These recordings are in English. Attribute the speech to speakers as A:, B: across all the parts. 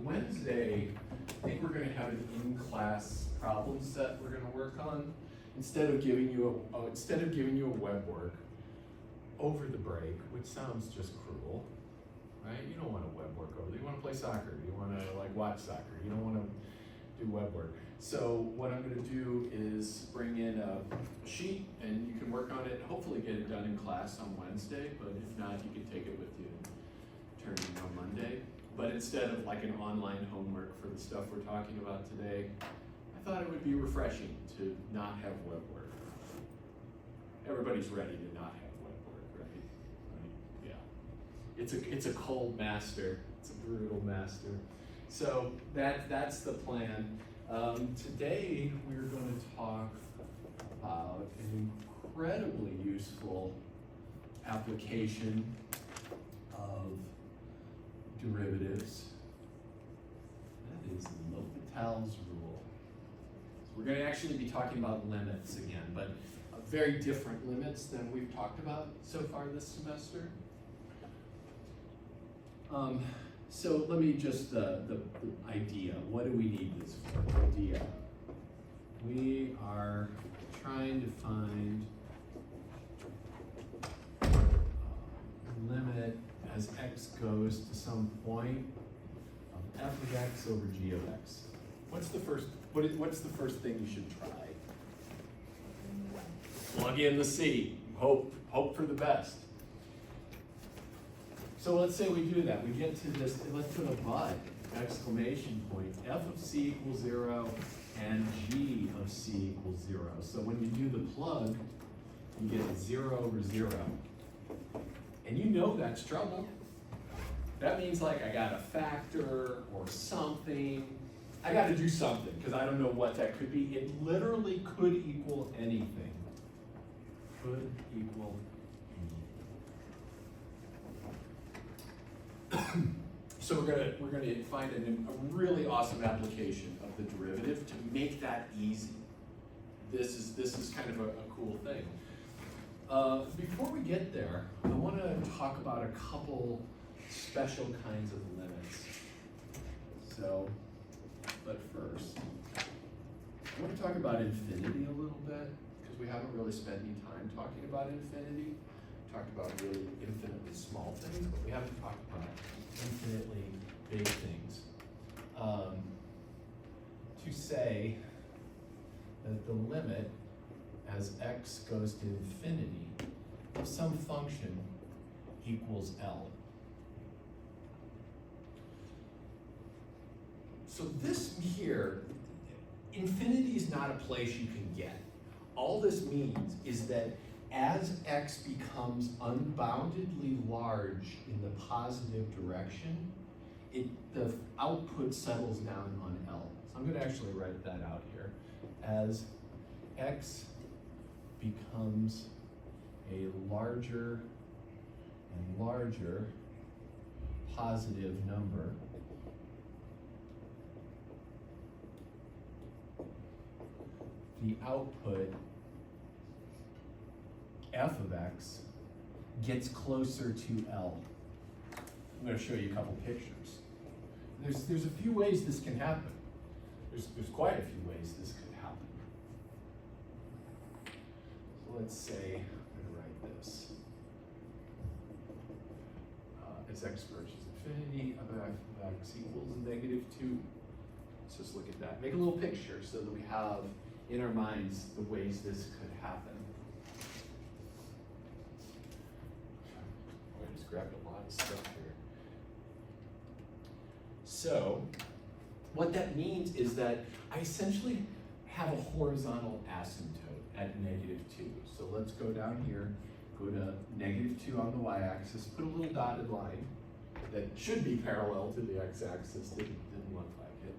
A: Wednesday, I think we're going to have an in-class problem set we're going to work on. Instead of giving you a web work over the break, which sounds just cruel, right? You don't want a web work over there. You want to play soccer. You want to watch soccer. You don't want to do web work. So what I'm going to do is bring in a sheet, and you can work on it. Hopefully, get it done in class on Wednesday. But if not, you can take it with you and turn it in on Monday. But instead of like an online homework for the stuff we're talking about today, I thought it would be refreshing to not have web work. Everybody's ready to not have web work, right? Yeah. It's a cold master. It's a brutal master. So that's the plan. Today we're going to talk about an incredibly useful application of derivatives. That is L'Hopital's rule. So we're going to actually be talking about limits again, but very different limits than we've talked about so far this semester. So let me just, the idea, what do we need this for? Idea. We are trying to find limit as x goes to some point of f of x over g of x. What's the first thing you should try? Plug in the c. Hope for the best. So let's say we do that. We get to this, let's put a but, exclamation point. F of c equals 0 and g of c equals 0. So when you do the plug, you get 0 over 0. And you know that's trouble. That means like I got a factor or something. I got to do something because I don't know what that could be. It literally could equal anything. Could equal anything. So we're gonna find a really awesome application of the derivative to make that easy. This is kind of a cool thing. Before we get there, I want to talk about a couple special kinds of limits. So, but first, I want to talk about infinity a little bit, because we haven't really spent any time talking about infinity. We talked about really infinitely small things, but we haven't talked about infinitely big things. To say that the limit as x goes to infinity of some function equals L. So this here, infinity is not a place you can get. All this means is that as x becomes unboundedly large in the positive direction, the output settles down on L. So I'm going to actually write that out here. As x becomes a larger and larger positive number, the output f of x gets closer to L. I'm going to show you a couple pictures. There's a few ways this can happen. There's quite a few ways this could happen. So let's say, I'm going to write this. As x approaches infinity, of x equals -2. Let's just look at that. Make a little picture so that we have in our minds the ways this could happen. I just grabbed a lot of stuff here. So, what that means is that I essentially have a horizontal asymptote at -2. So let's go down here, go to -2 on the y-axis, put a little dotted line that should be parallel to the x-axis, didn't look like it.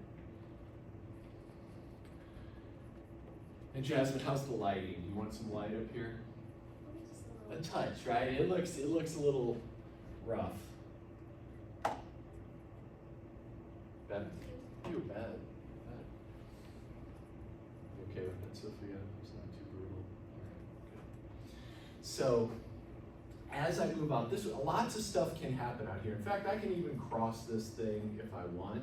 A: And Jasmine, how's the lighting? You want some light up here? A touch, right? It looks a little rough. Better. You're bad. You okay with that, Sophia? It's not too brutal. All right, good. So, as I move out this way, lots of stuff can happen out here. In fact, I can even cross this thing if I want.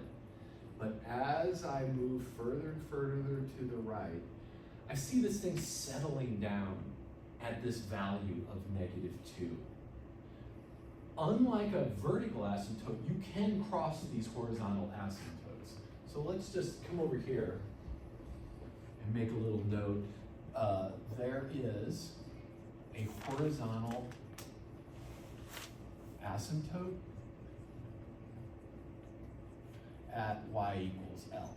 A: But as I move further and further to the right, I see this thing settling down at this value of -2. Unlike a vertical asymptote, you can cross these horizontal asymptotes. So let's just come over here and make a little note. There is a horizontal asymptote at y=L,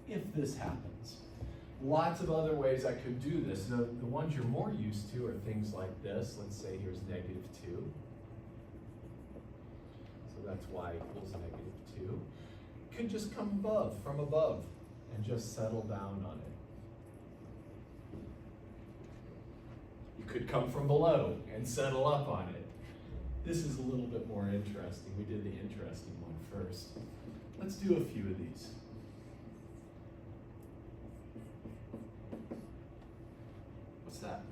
A: if this happens. Lots of other ways I could do this. The ones you're more used to are things like this. Let's say here's -2. So that's y=-2. Could just come from above, and just settle down on it. You could come from below and settle up on it. This is a little bit more interesting. We did the interesting one first. Let's do a few of these. What's that?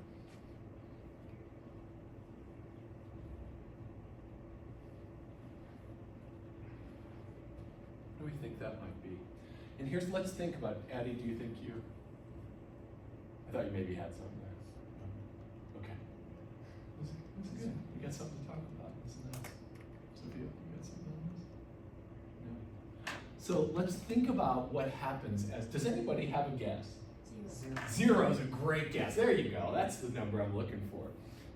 A: What do we think that might be? And let's think about it. Addie, do you think I thought you maybe had something there. Okay. That's good. We got something to talk about. Isn't that? Sophia, you got something on this? No. So let's think about what happens does anybody have a guess?
B: 0.
A: 0 is a great guess. There you go. That's the number I'm looking for.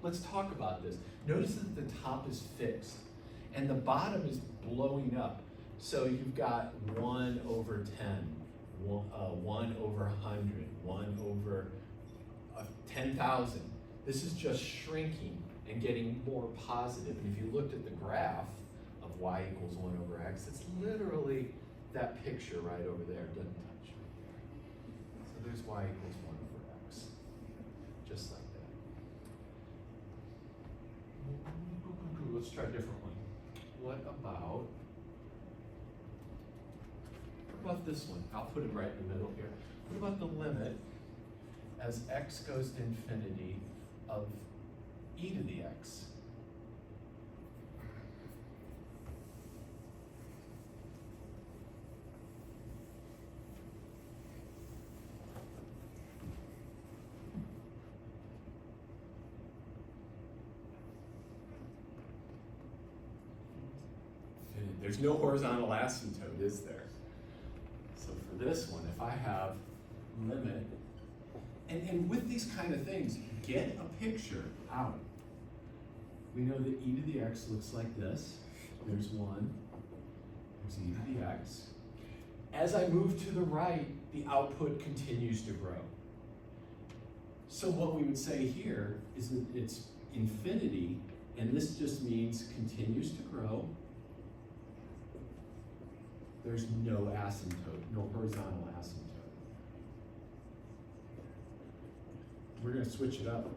A: Let's talk about this. Notice that the top is fixed and the bottom is blowing up. So you've got 1/10, 1/100, 1/10,000. This is just shrinking and getting more positive. And if you looked at the graph of y=1/x, it's literally that picture right over there. It doesn't touch right there. So there's y=1/x, just like that. Let's try a different one. What about this one? I'll put it right in the middle here. What about the limit as x goes to infinity of e⁻x? There's no horizontal asymptote, is there? So for this one, if I have limit, and with these kind of things, get a picture out. We know that e⁻x looks like this. There's 1, there's e⁻x. As I move to the right, the output continues to grow. So what we would say here is that it's infinity, and this just means continues to grow. There's no asymptote, no horizontal asymptote. We're going to switch it up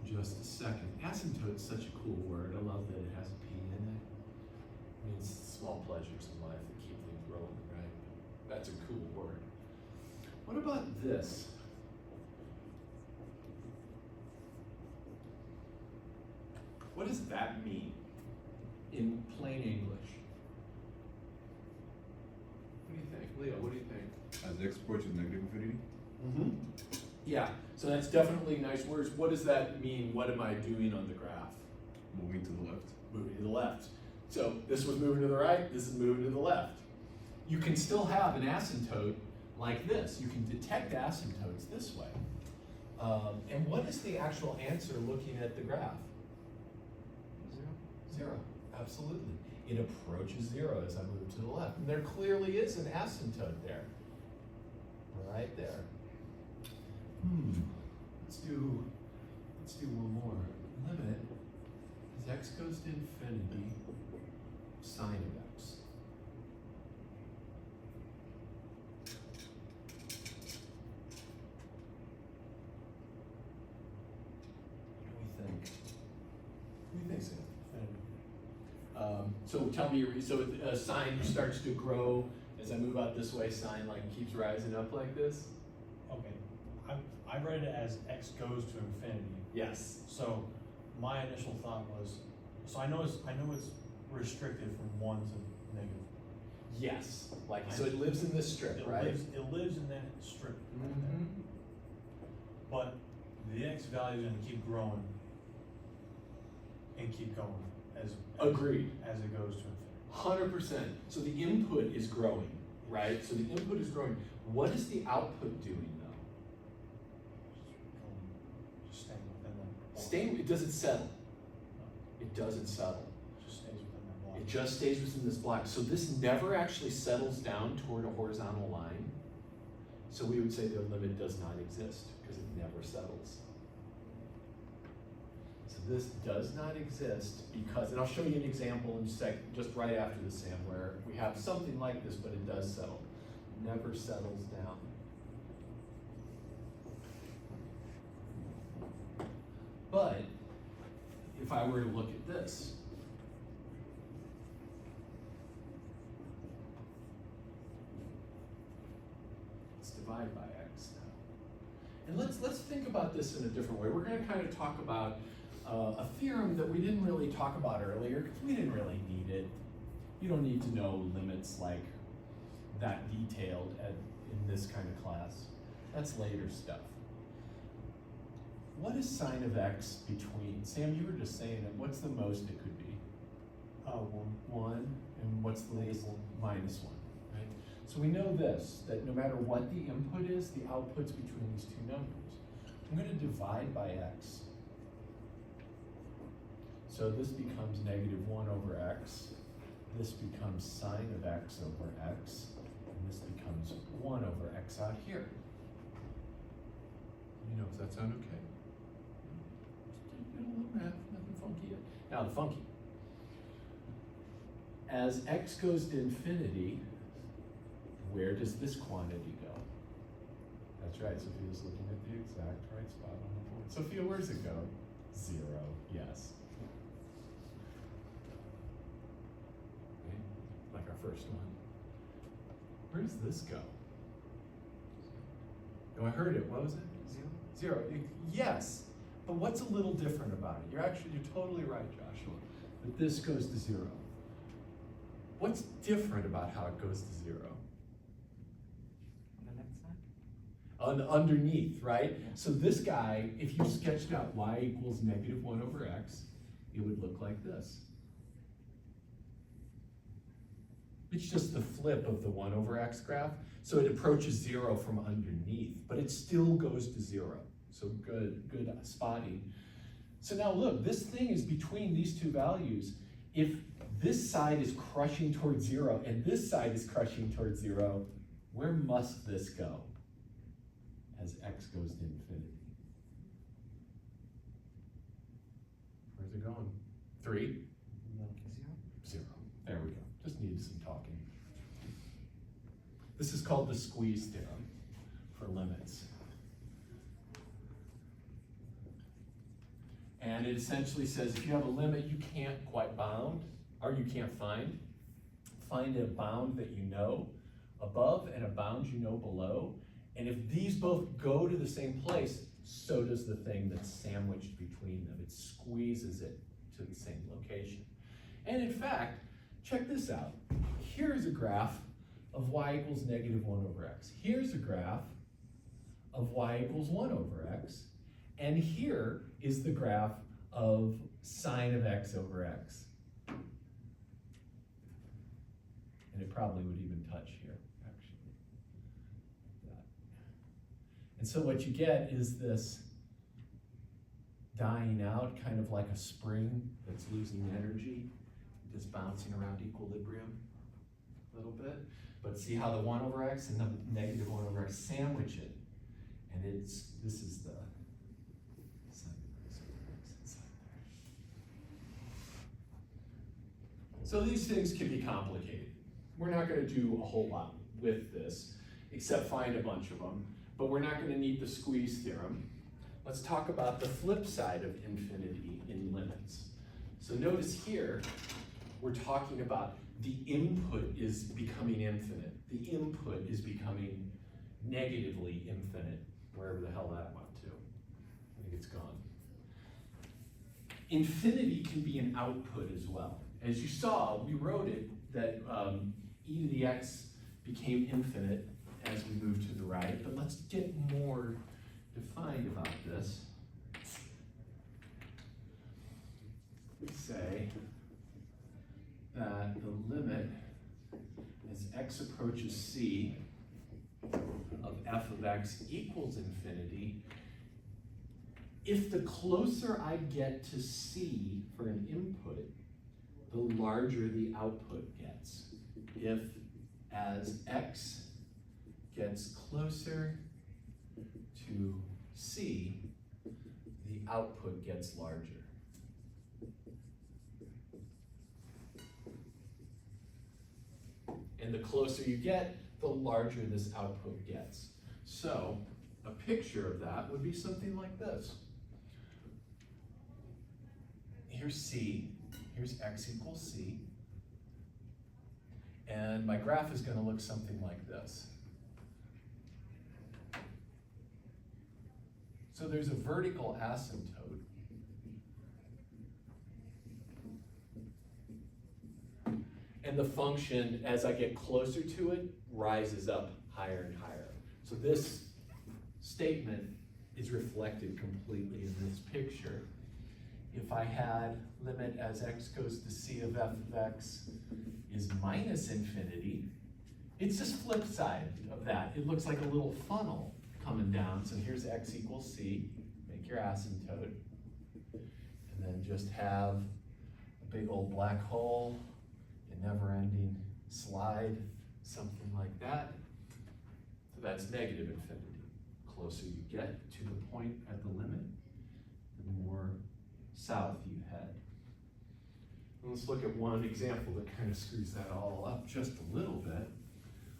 A: in just a second. Asymptote is such a cool word. I love that it has a P in it. It means small pleasures in life that keep things rolling, right? That's a cool word. What about this? What does that mean in plain English? What do you think? Leo, what do you think?
C: As x approaches -infinity?
A: Mm-hmm. Yeah, so that's definitely nice words. What does that mean? What am I doing on the graph?
C: Moving to the left.
A: Moving to the left. So this was moving to the right, this is moving to the left. You can still have an asymptote like this. You can detect asymptotes this way. And what is the actual answer looking at the graph? 0. Absolutely. It approaches 0 as I move to the left. And there clearly is an asymptote there. Right there. Let's do one more. Limit as x goes to infinity, sine of x. What do we think? What do you think, Sam? So tell me, sine starts to grow as I move out this way. Sine keeps rising up like this.
D: Okay, I read it as x goes to infinity.
A: Yes.
D: So
B: my initial thought was, so I know it's restricted from 1 to negative.
A: Yes, like, so it lives in this strip,
B: It
A: right?
B: lives in that strip.
A: Mhm.
B: But the X value is gonna keep growing and keep going
A: Agreed.
B: as it goes to infinity.
A: 100%. So the input is growing, right? So the input is growing. What is the output doing though?
B: Just staying within that.
A: Staying, does it settle? It doesn't settle.
B: Just stays within that block.
A: It just stays within this block. So this never actually settles down toward a horizontal line. So we would say the limit does not exist because it never settles. So this does not exist because, and I'll show you an example in a sec, just right after this, Sam, where we have something like this, but it does settle. Never settles down. But if I were to look at this, let's divide by x now. And let's think about this in a different way. We're going to kind of talk about a theorem that we didn't really talk about earlier because we didn't really need it. You don't need to know limits like that detailed in this kind of class. That's later stuff. What is sine of x between, Sam, you were just saying that, what's the most it could be? 1, and what's the least? -1, right? So we know this, that no matter what the input is, the output's between these two numbers. I'm gonna divide by x. So this becomes -1 over x. This becomes sine of x over x. And this becomes 1 over x out here.
C: You know, does that sound okay?
A: Just a little math, nothing funky yet. Now the funky. As x goes to infinity, where does this quantity go? That's right, Sophia's looking at the exact right spot on the board. Sophia, where's it go? 0, yes. Okay, like our first one. Where does this go? Oh, I heard it, what was it? 0. Yes, but what's a little different about it? You're totally right, Joshua, that this goes to 0. What's different about how it goes to 0?
D: On the next side?
A: Underneath, right? Yeah. So this guy, if you sketched out y equals -1 over x, it would look like this. It's just the flip of the 1 over x graph. So it approaches 0 from underneath, but it still goes to 0. So good spotting. So now look, this thing is between these two values. If this side is crushing towards 0 and this side is crushing towards 0, where must this go as x goes to infinity? Where's it going? 3? 0. There we go. Just needed some talking. This is called the squeeze theorem for limits. And it essentially says if you have a limit you can't quite bound, or you can't find a bound that you know above and a bound you know below. And if these both go to the same place, so does the thing that's sandwiched between them. It squeezes it to the same location. And in fact, check this out. Here's a graph of y equals -1 over x. Here's a graph of y equals 1 over x. And here is the graph of sine of x over x. And it probably would even touch here, actually. Like that. And so what you get is this dying out, kind of like a spring that's losing energy, just bouncing around equilibrium a little bit. But see how the 1 over x and the -1 over x sandwich it. And this is the sine of x over x inside there. So these things can be complicated. We're not going to do a whole lot with this, except find a bunch of them. But we're not going to need the squeeze theorem. Let's talk about the flip side of infinity in limits. So notice here, we're talking about the input is becoming infinite. The input is becoming negatively infinite, wherever the hell that went to. I think it's gone. Infinity can be an output as well. As you saw, we wrote it that e to the x became infinite as we moved to the right, but let's get more defined about this. We say that the limit as x approaches c of f of x equals infinity, if the closer I get to c for an input, the larger the output gets. If as x gets closer to c, the output gets larger. And the closer you get, the larger this output gets. So a picture of that would be something like this. Here's c, here's x equals c, and my graph is going to look something like this. So there's a vertical asymptote. And the function, as I get closer to it, rises up higher and higher. So this statement is reflected completely in this picture. If I had limit as x goes to c of f of x is minus infinity, it's just flip side of that. It looks like a little funnel coming down. So here's x equals c, make your asymptote, and then just have a big old black hole, a never-ending slide, something like that. So that's negative infinity. Closer you get to the point at the limit, the more south you head. And let's look at one example that kind of screws that all up just a little bit.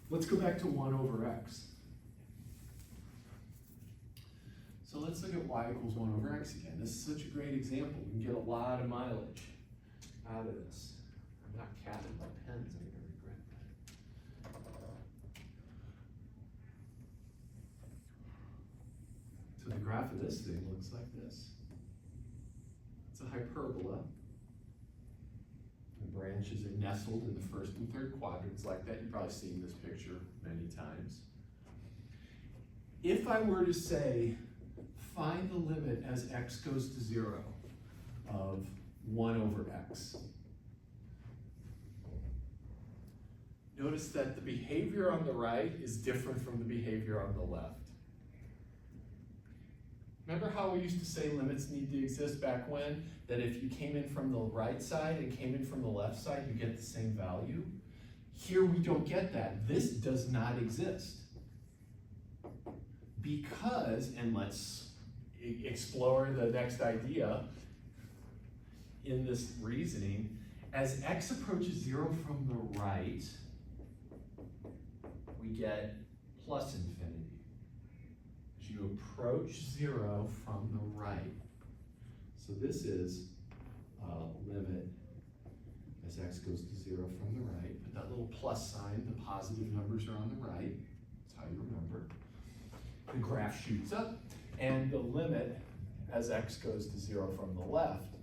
A: Let's go back to 1 over x. So let's look at y equals 1 over x again. This is such a great example. We can get a lot of mileage out of this. I'm not capping my pens, I'm gonna regret that. So the graph of this thing looks like this. It's a hyperbola. The branches are nestled in the first and third quadrants like that. You've probably seen this picture many times. If I were to say, find the limit as x goes to 0 of 1 over x. Notice that the behavior on the right is different from the behavior on the left. Remember how we used to say limits need to exist back when? That if you came in from the right side and came in from the left side, you get the same value? Here we don't get that. This does not exist. Because, and let's explore the next idea in this reasoning, as x approaches 0 from the right, we get plus infinity. As you approach 0 from the right. So this is limit as x goes to 0 from the right. Put that little plus sign, the positive numbers are on the right. That's how you remember. The graph shoots up, and the limit as x goes to 0 from the left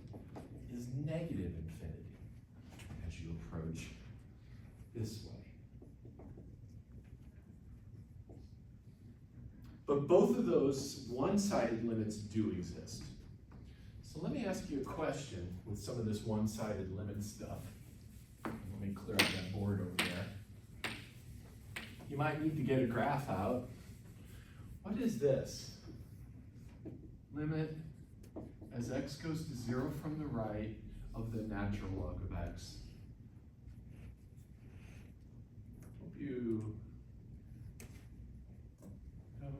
A: is negative infinity as you approach this way. But both of those one-sided limits do exist. So let me ask you a question with some of this one-sided limit stuff. Let me clear up that board over there. You might need to get a graph out. What is this? Limit as x goes to 0 from the right of the natural log of x. Hope you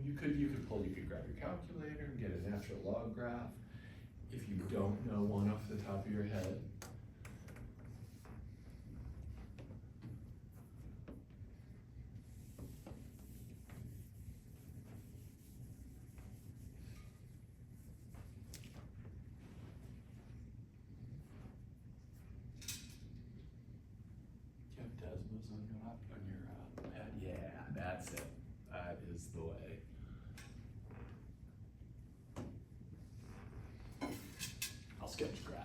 A: you could grab your calculator and get a natural log graph. If you don't know one off the top of your head. Do you have Desmos on your pad? Yeah, that's it. That is the way. I'll sketch graph.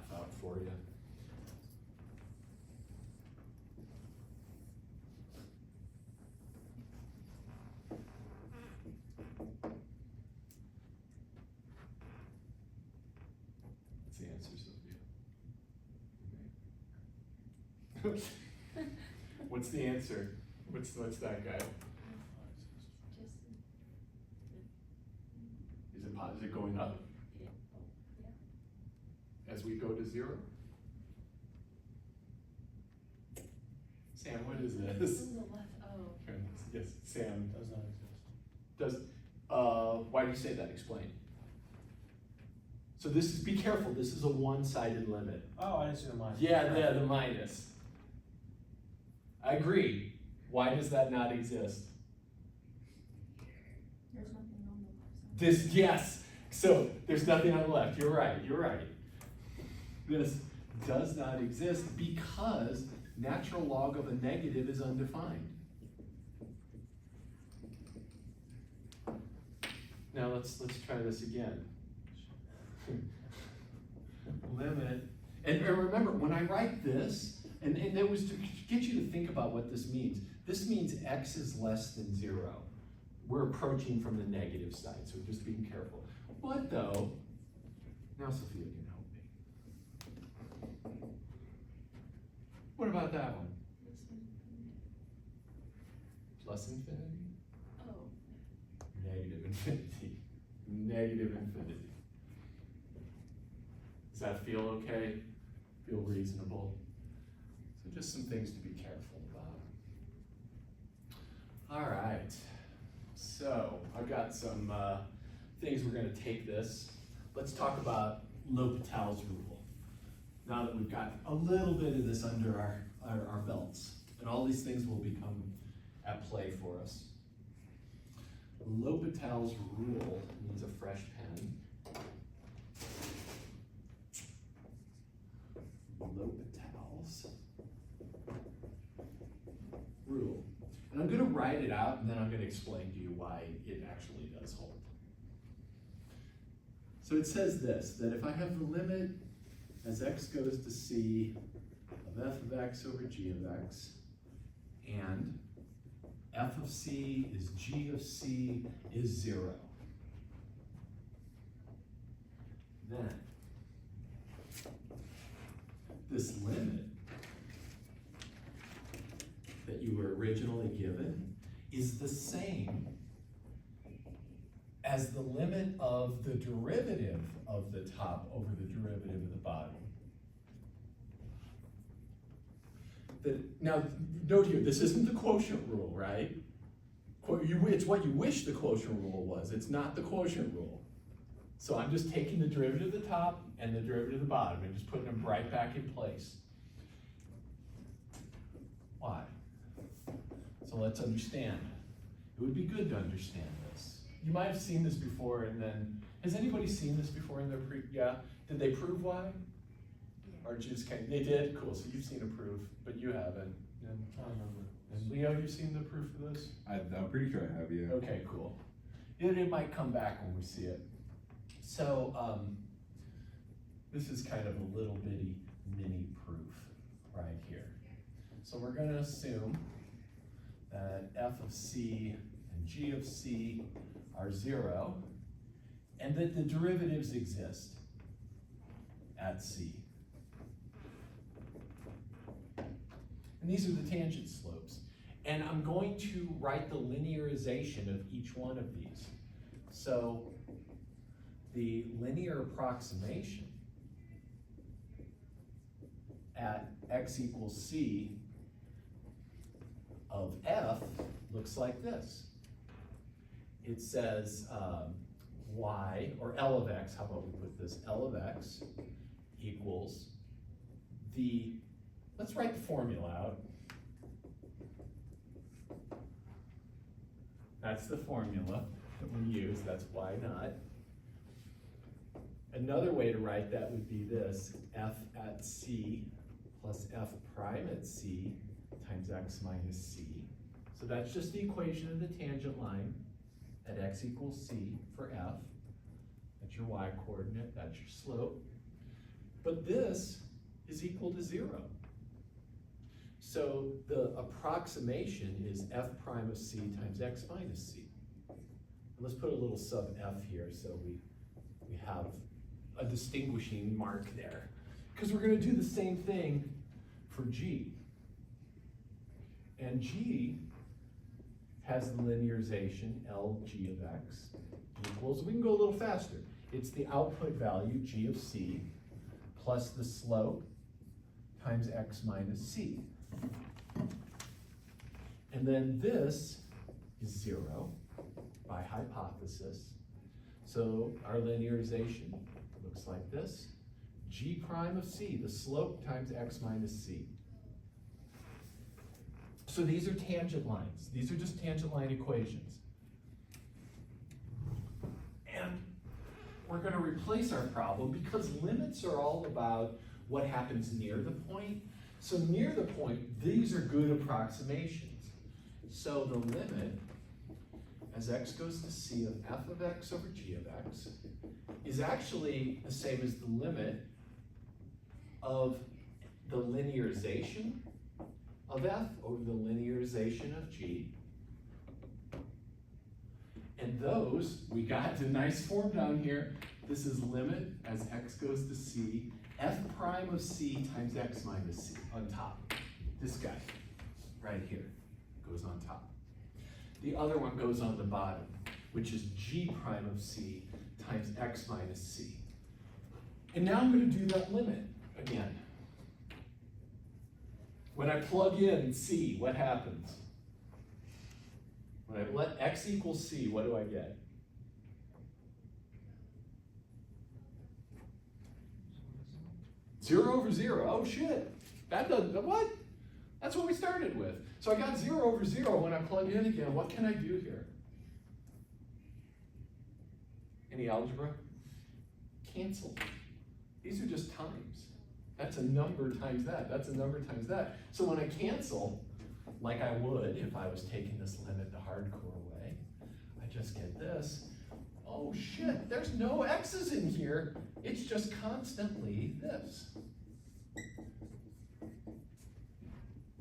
A: What's the answer? What's that guy? Is it positive? Is it going up as we go to 0? Sam, what is this?
E: On the left, oh.
A: Yes, Sam.
B: Does not exist.
A: Why do you say that? Explain. So this is, be careful, this is a one-sided limit.
B: Oh, I didn't see the minus.
A: Yeah, the minus. I agree. Why does that not exist?
E: There's nothing on the left side.
A: This, yes. So there's nothing on the left. You're right. This does not exist because natural log of a negative is undefined. Now let's try this again. Limit, and remember, when I write this, and that was to get you to think about what this means. This means x is less than 0. We're approaching from the negative side, so just being careful. What though, now Sophia can help me. What about that one? Plus infinity?
E: Oh.
A: Negative infinity. Negative infinity. Does that feel okay? Feel reasonable? So just some things to be careful about. All right. So I've got some things we're going to take this. Let's talk about L'Hopital's rule. Now that we've got a little bit of this under our belts, and all these things will become at play for us. L'Hopital's rule needs a fresh pen. L'Hopital's rule. And I'm going to write it out, and then I'm going to explain to you why it actually does hold. So it says this, that if I have the limit as x goes to c of f of x over g of x, and f of c is g of c is 0, then this limit that you were originally given is the same as the limit of the derivative of the top over the derivative of the bottom. Now, note here, this isn't the quotient rule, right? It's what you wish the quotient rule was. It's not the quotient rule. So I'm just taking the derivative of the top and the derivative of the bottom and just putting them right back in place. Why? So let's understand. It would be good to understand this. You might have seen this before, and then, has anybody seen this before in their yeah? Did they prove why?
E: Yeah.
A: Or just kind of, they did? Cool, so you've seen a proof, but you haven't. And,
B: I don't remember.
A: and Leo, you've seen the proof of this?
C: I'm pretty sure I have, yeah.
A: Okay, cool. It might come back when we see it. So, this is kind of a little bitty mini proof right here. So we're gonna assume that f of c and g of c are 0, and that the derivatives exist at c. And these are the tangent slopes. And I'm going to write the linearization of each one of these. So the linear approximation at x equals c of f looks like this. It says y, or L of x, how about we put this, L of x equals the, let's write the formula out. That's the formula that we use, that's why not. Another way to write that would be this, f at c plus f prime at c times x minus c. So that's just the equation of the tangent line at x equals c for f. That's your y coordinate, that's your slope. But this is equal to 0. So the approximation is f prime of c times x minus c. And let's put a little sub f here so we have a distinguishing mark there. Because we're going to do the same thing for g. And G has the linearization LG of X equals, we can go a little faster. It's the output value, G of C, plus the slope times X minus C. And then this is 0 by hypothesis. So our linearization looks like this. G prime of C, the slope times X minus C. So these are tangent lines. These are just tangent line equations. And we're going to replace our problem because limits are all about what happens near the point. So near the point, these are good approximations. So the limit as x goes to c of f of x over g of x is actually the same as the limit of the linearization of f over the linearization of g. And those, we got the nice form down here. This is limit as x goes to c, f prime of c times x minus c on top. This guy, right here, goes on top. The other one goes on the bottom, which is g prime of c times x minus c. And now I'm going to do that limit again. When I plug in c, what happens? When I let x equal c, what do I get? Zero over zero. Oh shit. That doesn't, what? That's what we started with. So I got 0 over 0 when I plug in again. What can I do here? Any algebra? Cancel. These are just times. That's a number times that. That's a number times that. So when I cancel, like I would if I was taking this limit the hardcore way, I just get this. Oh shit, there's no x's in here. It's just constantly this.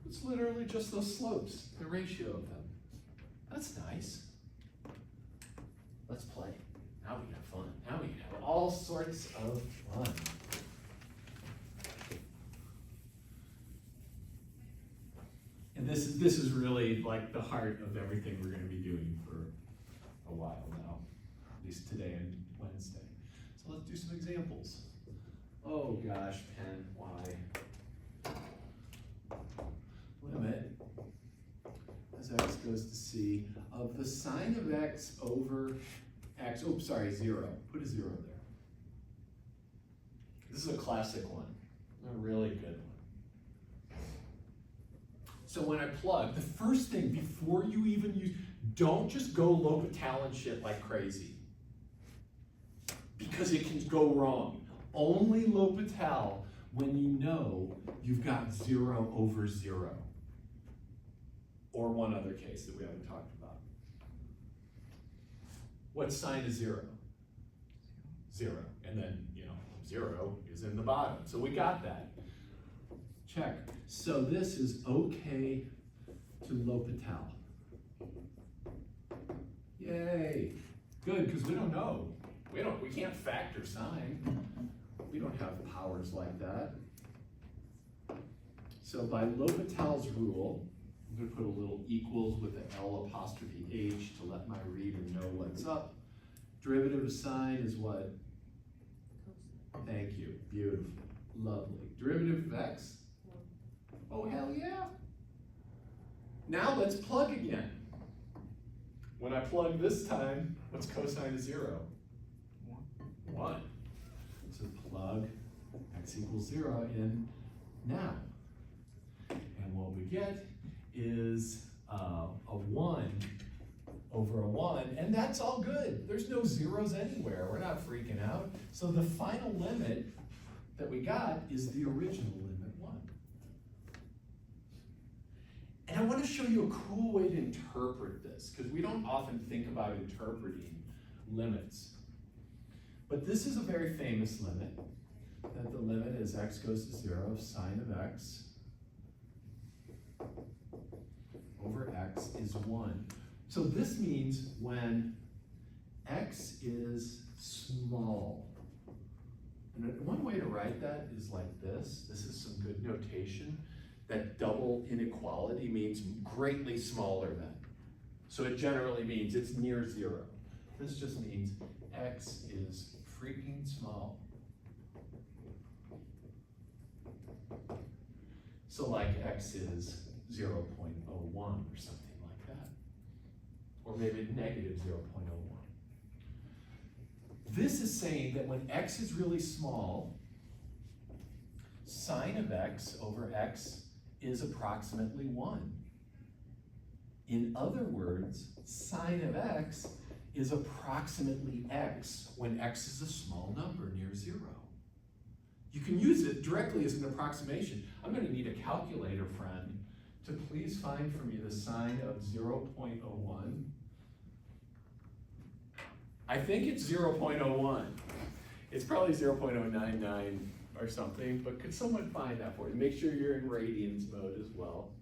A: It's literally just those slopes, the ratio of them. That's nice. Let's play. Now we have fun. Now we have all sorts of fun. And this is really like the heart of everything we're going to be doing for a while now, at least today and Wednesday. So let's do some examples. Oh gosh, pen, why? Limit as x goes to c of the sine of x over x, oops, sorry, 0. Put a 0 there. This is a classic one, a really good one. So when I plug, the first thing before you even use, don't just go L'Hopital and shit like crazy, because it can go wrong. Only L'Hopital when you know you've got 0 over 0. Or one other case that we haven't talked about. What sine is 0? 0. And then, 0 is in the bottom. So we got that. Check. So this is okay to L'Hopital. Yay. Good, because we don't know. We can't factor sine. We don't have powers like that. So by L'Hopital's rule, I'm going to put a little equals with the L apostrophe H to let my reader know what's up. Derivative of sine is what? Thank you. Beautiful. Lovely. Derivative of x? Oh, hell yeah. Now let's plug again. When I plug this time, what's cosine of 0? 1. So plug x equals 0 in now. And what we get is a 1 over a 1, and that's all good. There's no zeros anywhere. We're not freaking out. So the final limit that we got is the original limit 1. And I want to show you a cool way to interpret this, because we don't often think about interpreting limits. But this is a very famous limit, that the limit as x goes to 0 of sine of x over x is 1. So this means when x is small, and one way to write that is like this. This is some good notation. That double inequality means greatly smaller than. So it generally means it's near 0. This just means x is freaking small. So like x is 0.01 or something like that. Or maybe negative 0.01. This is saying that when x is really small, sine of x over x is approximately 1. In other words, sine of x is approximately x when x is a small number near 0. You can use it directly as an approximation. I'm going to need a calculator, friend, to please find for me the sine of 0.01. I think it's 0.01. It's probably 0.099 or something, but could someone find that for you? Make sure you're in radians mode as well.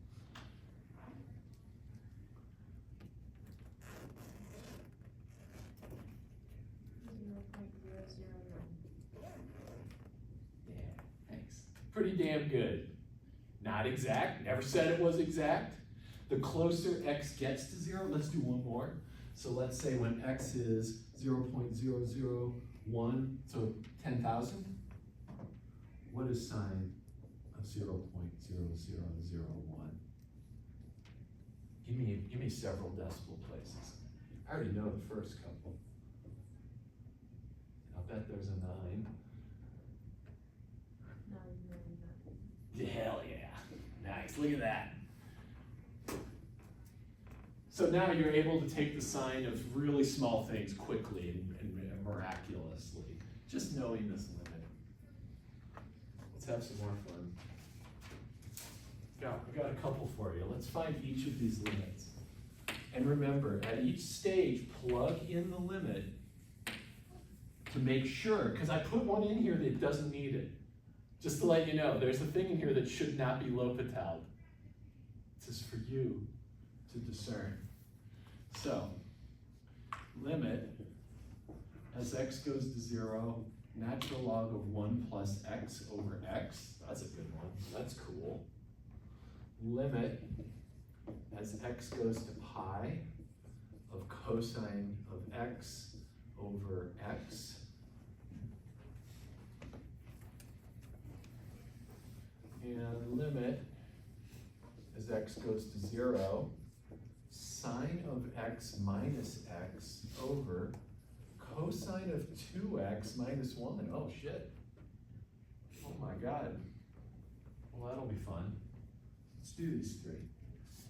A: Yeah, thanks. Pretty damn good. Not exact, never said it was exact. The closer x gets to 0, let's do one more. So let's say when x is 0.001, so 10,000, what is sine of 0.0001? Give me several decimal places. I already know the first couple. I'll bet there's a 9. Hell yeah, nice, look at that. So now you're able to take the sign of really small things quickly and miraculously, just knowing this limit. Let's have some more fun. I've got a couple for you. Let's find each of these limits. And remember, at each stage, plug in the limit to make sure, because I put one in here that doesn't need it. Just to let you know, there's a thing in here that should not be L'Hopital. This is for you to discern. So, limit, as x goes to 0, natural log of 1 plus x over x. That's a good one. That's cool. Limit, as x goes to pi, of cosine of x over x. And limit, as x goes to 0, sine of x minus x over cosine of 2x minus 1. Oh shit. Oh my god. Well, that'll be fun. Let's do these 3.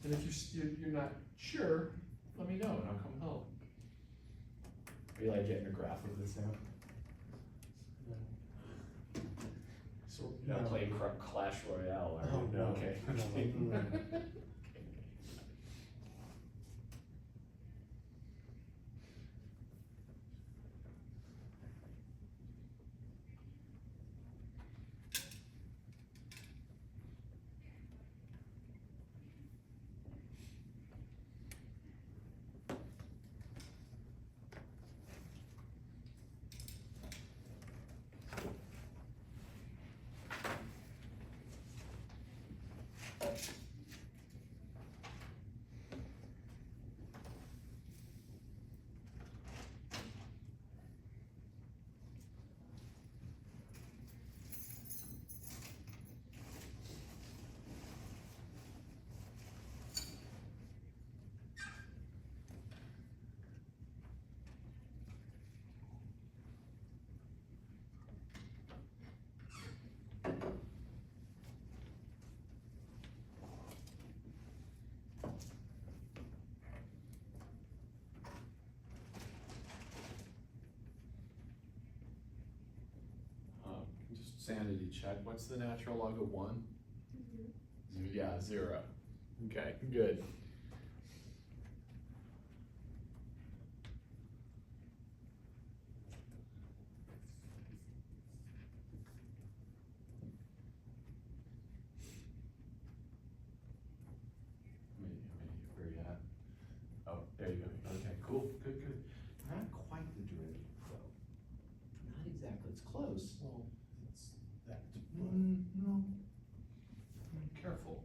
A: And if you're not sure, let me know and I'll come help. Are you like getting a graph of this now? So you're not playing Clash Royale, are you?
B: No.
A: Okay.
B: No.
A: Just sanity check. What's the natural log of 1? Yeah, 0. Okay, good. Where are you at? Oh, there you go. Okay, cool. Good, good. Not quite the derivative, though. Not exactly. It's close. Well, it's that. No. Careful.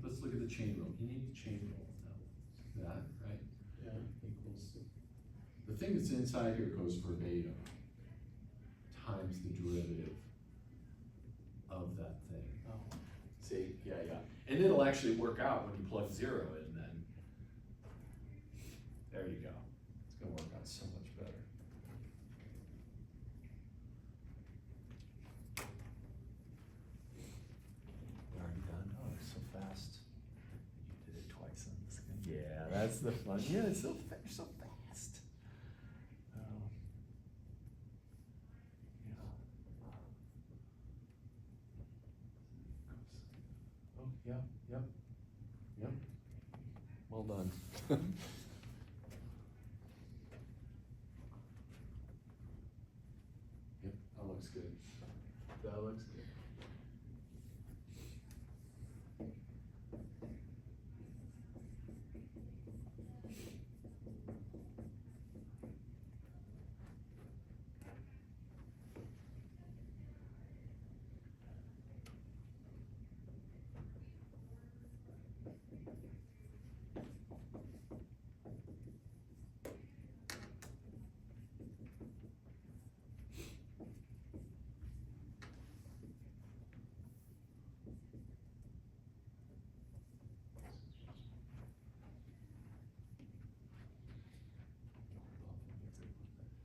A: Let's look at the chain rule, you need the chain rule now. That, right,
B: Yeah.
A: equals, the thing that's inside here goes verbatim times the derivative of that thing.
B: Oh.
A: See, yeah, and it'll actually work out when you plug 0 in then. There you go. It's gonna work out so much better.
D: We're already done. Oh, you're so fast. You did it twice on this one. Yeah, that's the fun. Yeah, it's so you're so fast. Oh. Yeah.
A: Oh, yeah, yep, yep.
D: Well done.
A: Yep, that looks good. That looks good.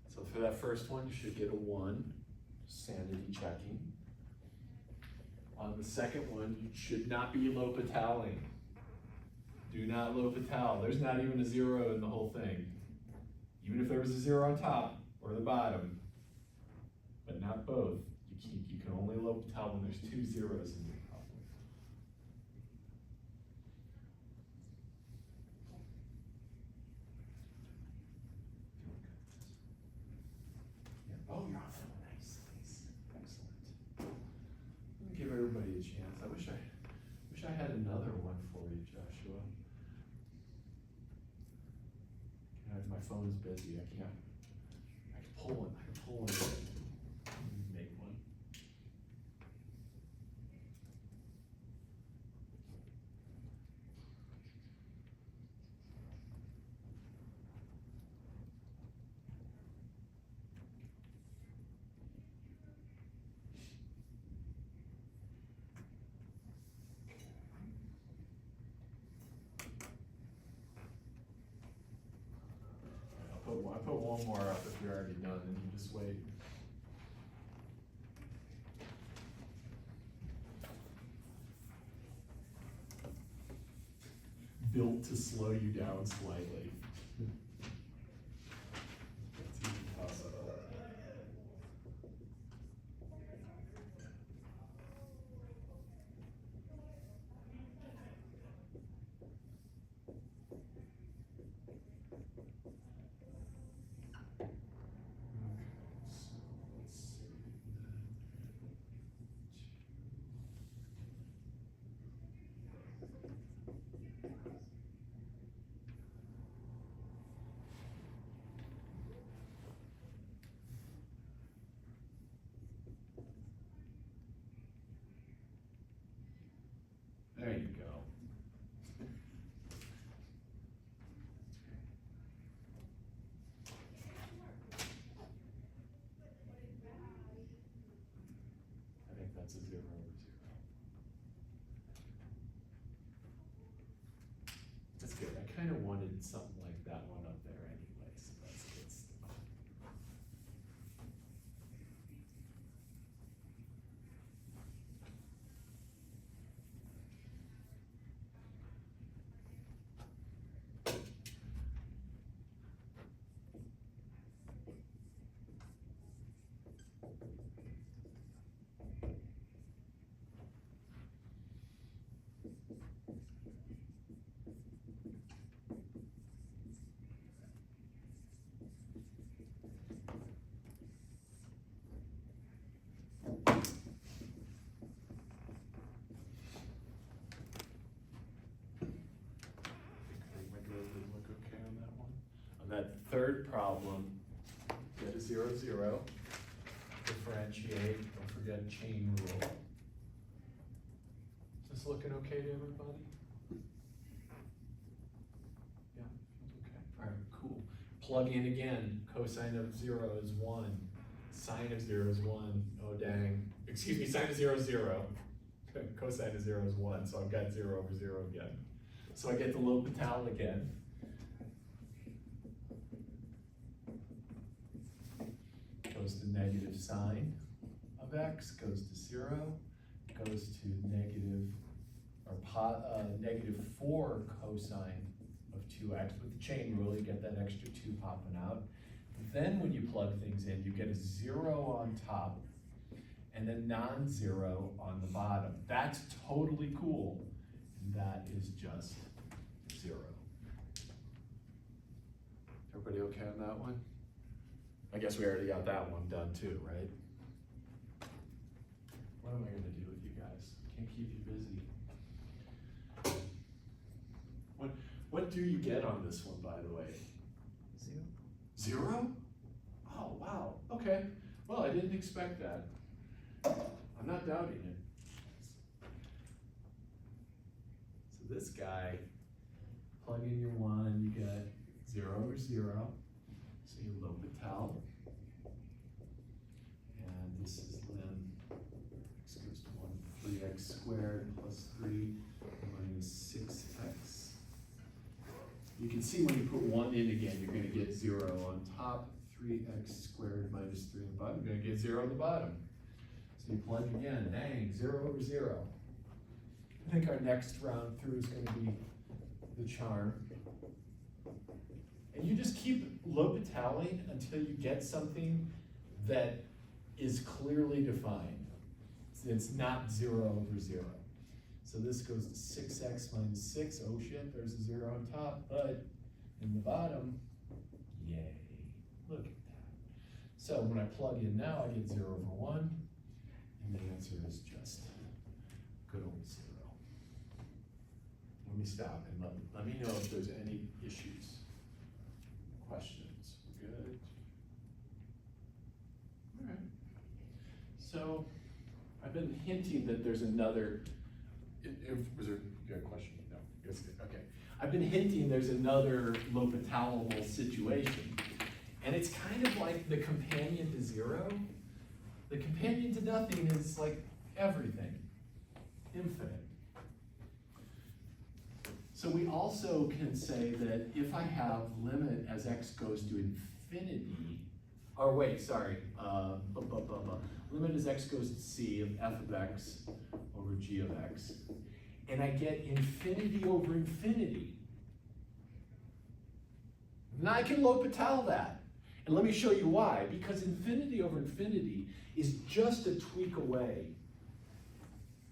A: So for that first one, you should get a 1, sanity checking. On the second one, you should not be L'Hospitaling. Do not L'Hospital. There's not even a 0 in the whole thing. Even if there was a 0 on top or the bottom, but not both. You can only L'Hospital when there's 2 zeros in your problem. Yeah. Oh, you're off. Nice, excellent. Let me give everybody a chance. I wish I had another one for you, Joshua. My phone's busy. I can pull one. Make one. I put one more up if you're already done, and you just wait. Built to slow you down slightly. That's even possible. There you go. I think that's a 0 over 0. That's good. I kind of wanted something like that one up there anyway, so that's good stuff. On that third problem, get a 0, 0, differentiate, don't forget chain rule. Is this looking okay to everybody? Plug in again, cosine of 0 is 1, sine of 0 is 1, oh dang, excuse me, sine of 0 is 0, cosine of 0 is 1, so I've got 0 over 0 again. So I get the L'Hopital again. Goes to negative sine of x, goes to 0, goes to negative 4 cosine of 2x. With the chain rule, you get that extra 2 popping out. Then when you plug things in, you get a 0 on top and a non-zero on the bottom. That's totally cool. And that is just 0. Everybody okay on that one? I guess we already got that one done too, right? What am I gonna do with you guys? Can't keep you busy. What do you get on this one, by the way?
D: 0.
A: 0? Oh, wow, okay. Well, I didn't expect that. I'm not doubting it. So this guy, plug in your 1, you get 0 over 0. So your L'Hopital. And this is lim x goes to 1, 3x squared plus 3 minus 6x. You can see when you put 1 in again, you're gonna get 0 on top, 3x squared minus 3 on the bottom, you're gonna get 0 on the bottom. So you plug again, dang, 0 over 0. I think our next round through is gonna be the charm. And you just keep L'Hopitaling until you get something that is clearly defined. It's not 0 over 0. So this goes to 6x minus 6. Oh shit, there's a 0 on top, but in the bottom, yay. Look at that. So when I plug in now, I get 0 over 1, and the answer is just good old 0. Let me stop and let me know if there's any issues, questions. Good. All right. So I've been hinting that there's another. Was there a question? No. Yes, okay. I've been hinting there's another L'Hopitalable situation, and it's kind of like the companion to 0. The companion to nothing is like everything, infinite. So we also can say that if I have limit as x goes to infinity, or wait, sorry, limit as x goes to c of f of x over g of x, and I get infinity over infinity, now I can L'Hopital that. And let me show you why. Because infinity over infinity is just a tweak away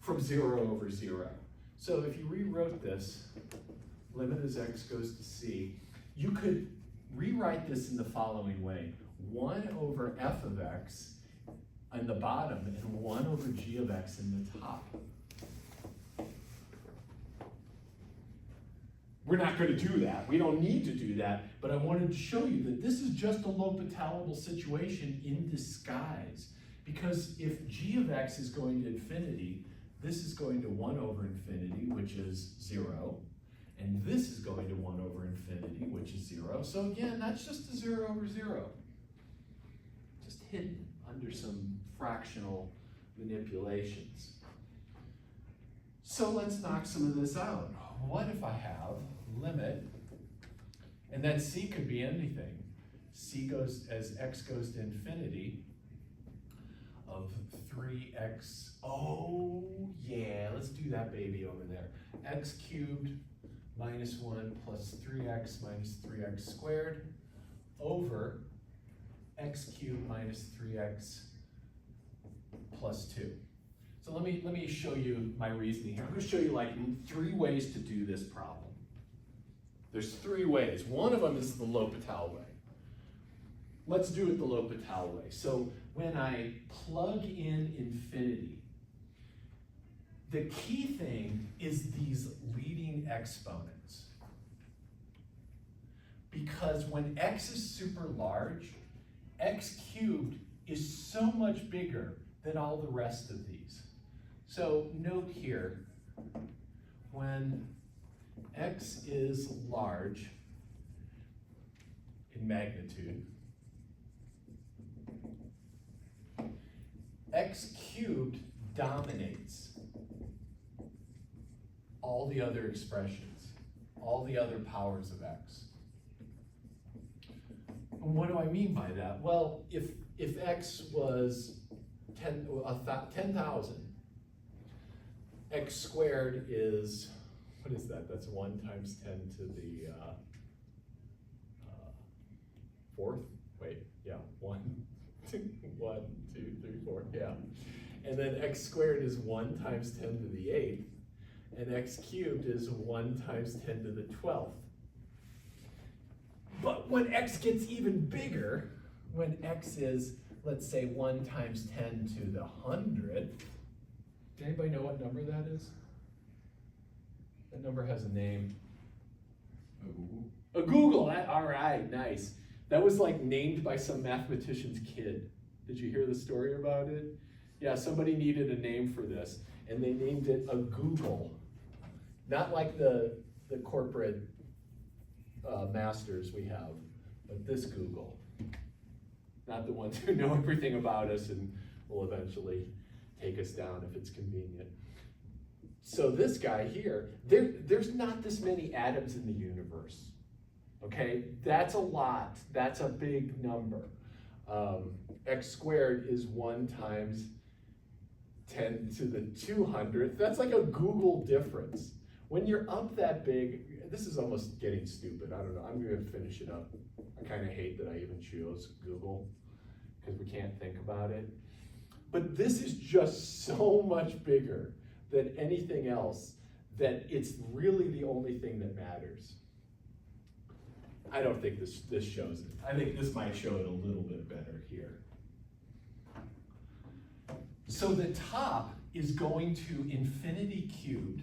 A: from 0 over 0. So if you rewrote this, limit as x goes to c, you could rewrite this in the following way. 1 over f of x in the bottom and 1 over g of x in the top. We're not going to do that. We don't need to do that, but I wanted to show you that this is just a L'Hopitalable situation in disguise. Because if g of x is going to infinity, this is going to 1 over infinity, which is 0. And this is going to 1 over infinity, which is 0. So again, that's just a 0 over 0. Just hidden under some fractional manipulations. So let's knock some of this out. What if I have limit, and then c could be anything. C goes, as x goes to infinity, of 3x, oh yeah, let's do that baby over there. X cubed minus 1 plus 3x minus 3x squared over x cubed minus 3x plus 2. So let me show you my reasoning here. I'm going to show you like 3 ways to do this problem. There's 3 ways. One of them is the L'Hopital way. Let's do it the L'Hopital way. So when I plug in infinity, the key thing is these leading exponents. Because when x is super large, x cubed is so much bigger than all the rest of these. So note here, when x is large, in magnitude. X cubed dominates all the other expressions, all the other powers of x. And what do I mean by that? Well, if x was 10,000, x squared is, what is that? That's 1 times 10 to the fourth? Wait, yeah, 1, 2, 1, 2, 3, 4, yeah. And then x squared is 1 times 10 to the 8th, and x cubed is 1 times 10 to the 12th. But when x gets even bigger, when x is, let's say, 1 times 10 to the 100th, does anybody know what number that is? That number has a name.
C: Google.
A: A Google, all right, nice. That was like named by some mathematician's kid. Did you hear the story about it? Yeah, somebody needed a name for this, and they named it a Google. Not like the corporate masters we have, but this Google. Not the ones who know everything about us and will eventually take us down if it's convenient. So this guy here, there's not this many atoms in the universe. Okay, that's a lot. That's a big number. X squared is 1 times 10 to the 200th. That's like a Google difference. When you're up that big, this is almost getting stupid. I don't know. I'm going to finish it up. I kind of hate that I even chose Google because we can't think about it. But this is just so much bigger than anything else that it's really the only thing that matters. I don't think this shows it. I think this might show it a little bit better here. So the top is going to infinity cubed,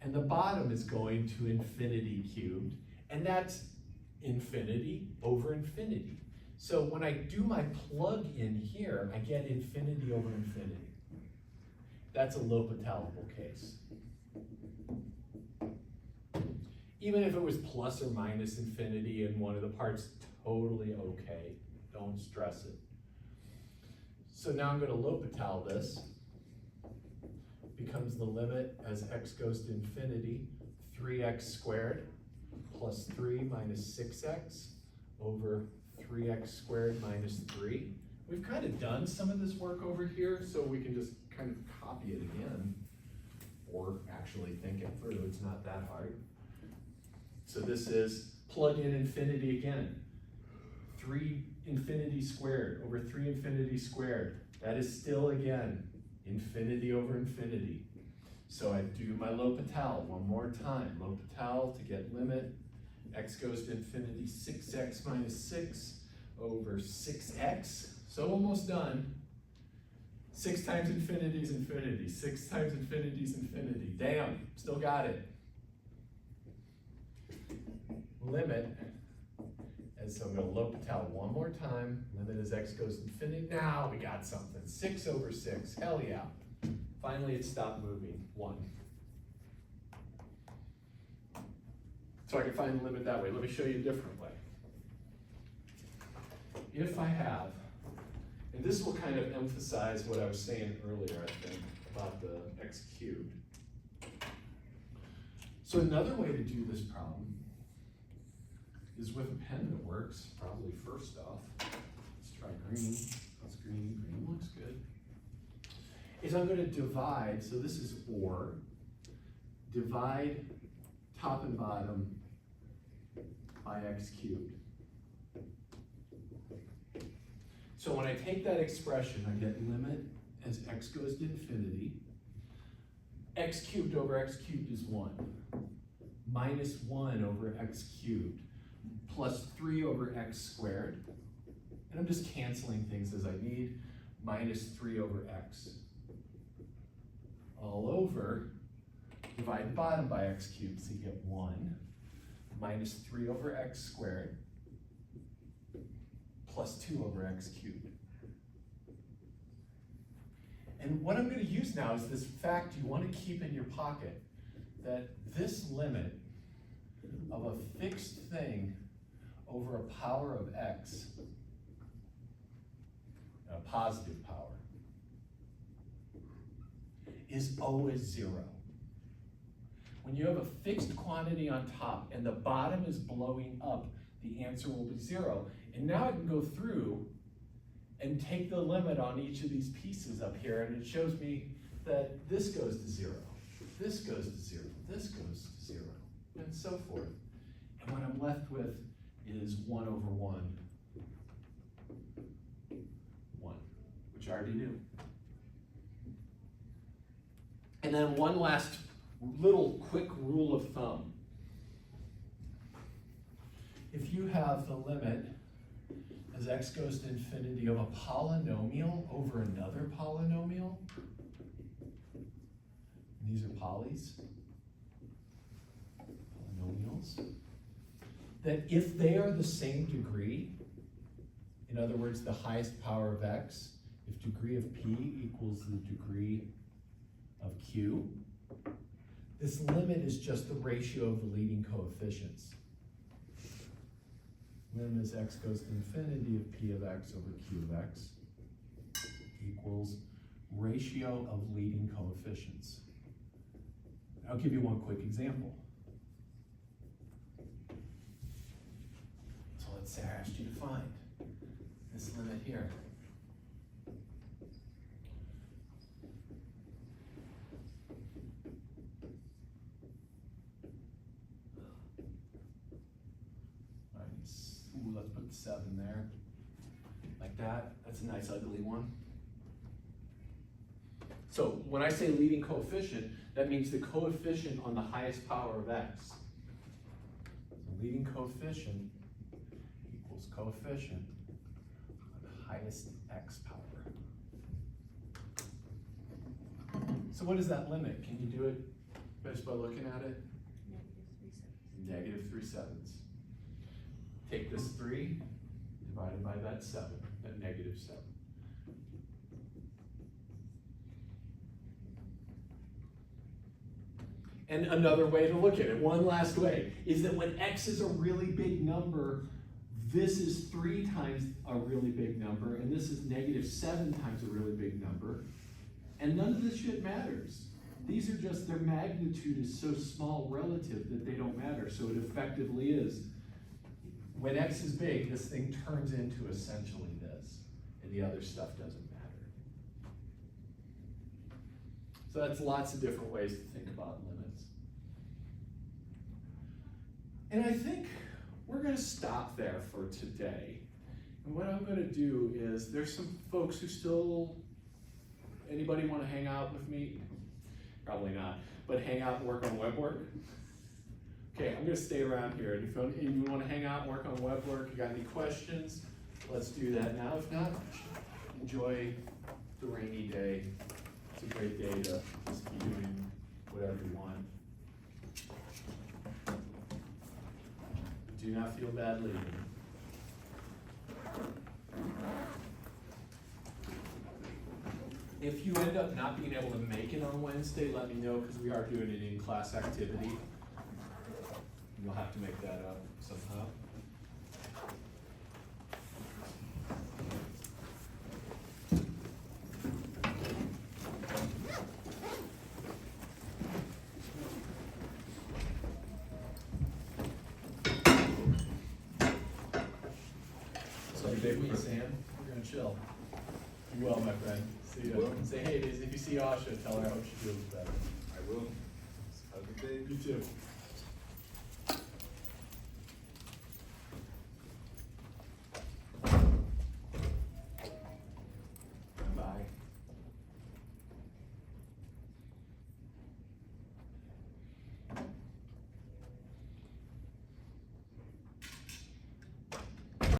A: and the bottom is going to infinity cubed, and that's infinity over infinity. So when I do my plug in here, I get infinity over infinity. That's a L'Hopital case. Even if it was plus or minus infinity in one of the parts, totally okay. Don't stress it. So now I'm going to L'Hopital this. Becomes the limit as x goes to infinity, 3x squared plus 3 minus 6x over 3x squared minus 3. We've kind of done some of this work over here, so we can just kind of copy it again, or actually think it through. It's not that hard. So this is plug in infinity again. 3 infinity squared over 3 infinity squared. That is still, again, infinity over infinity. So I do my L'Hopital one more time. L'Hopital to get limit. X goes to infinity, 6x minus 6 over 6x. So almost done. 6 times infinity is infinity. 6 times infinity is infinity. Damn, still got it. Limit, and so I'm going to L'Hopital one more time. Limit as x goes to infinity. Now we got something. 6 over 6. Hell yeah. Finally, it stopped moving. 1. So I can find the limit that way. Let me show you a different way. If I have, and this will kind of emphasize what I was saying earlier, I think, about the x cubed. So another way to do this problem is with a pen that works, probably first off. Let's try green. That's green. Green looks good. Is I'm going to divide, so this is or, divide top and bottom by x cubed. So when I take that expression, I get limit as x goes to infinity. X cubed over x cubed is 1. Minus 1 over x cubed. Plus 3 over x squared. And I'm just canceling things as I need. Minus 3 over x. All over, divide the bottom by x cubed, so you get 1. Minus 3 over x squared. Plus 2 over x cubed. And what I'm going to use now is this fact you want to keep in your pocket, that this limit of a fixed thing over a power of x, a positive power, is always 0. When you have a fixed quantity on top and the bottom is blowing up, the answer will be 0. And now I can go through and take the limit on each of these pieces up here, and it shows me that this goes to 0, this goes to 0, this goes to 0, and so forth. And what I'm left with is 1 over 1, 1, which I already knew. And then one last little quick rule of thumb. If you have the limit as x goes to infinity of a polynomial over another polynomial, and these are polynomials, that if they are the same degree, in other words, the highest power of x, if degree of p equals the degree of q, this limit is just the ratio of the leading coefficients. Lim as x goes to infinity of p of x over q of x equals ratio of leading coefficients. I'll give you one quick example. So let's say I asked you to find this limit here. Ooh, let's put the 7 there, like that. That's a nice ugly one. So when I say leading coefficient, that means the coefficient on the highest power of x. So leading coefficient equals coefficient on the highest x power. So what is that limit? Can you do it just by looking at it?
E: -3/7.
A: -3/7. Take this 3 divided by that 7, that -7. And another way to look at it, one last way, is that when x is a really big number, this is 3 times a really big number, and this is -7 times a really big number, and none of this shit matters. These are just, their magnitude is so small relative that they don't matter, so it effectively is. When x is big, this thing turns into essentially this, and the other stuff doesn't matter. So that's lots of different ways to think about limits. And I think we're gonna stop there for today. And what I'm gonna do is, there's some folks who still, anybody wanna hang out with me? Probably not, but hang out and work on web work? Okay, I'm gonna stay around here, and if you wanna hang out and work on web work, you got any questions, let's do that now. If not, enjoy the rainy day. It's a great day to just be doing whatever you want. Do not feel bad leaving. If you end up not being able to make it on Wednesday, let me know, because we are doing an in-class activity. You'll have to make that up somehow. So big Sam, we're gonna chill. You well, my friend. See ya.
C: Well.
A: Say hey, if you see Asha, tell her I hope she feels better.
C: I will. Have a good day.
A: You too.